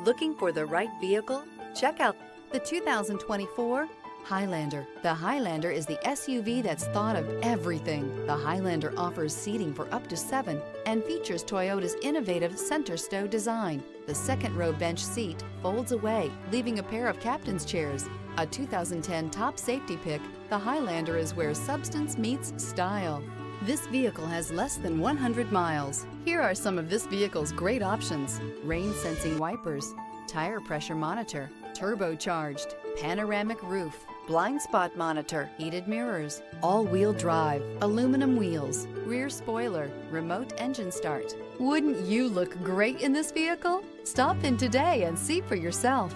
Looking for the right vehicle? Check out the 2024 Highlander. The Highlander is the SUV that's thought of everything. The Highlander offers seating for up to 7 and features Toyota's innovative center stow design. The second row bench seat folds away, leaving a pair of captain's chairs. A 2010 top safety pick, the Highlander is where substance meets style. This vehicle has less than 100 miles. Here are some of this vehicle's great options: rain sensing wipers, tire pressure monitor, turbocharged, panoramic roof, blind spot monitor, heated mirrors, all-wheel drive, aluminum wheels, rear spoiler, remote engine start. Wouldn't you look great in this vehicle? Stop in today and see for yourself.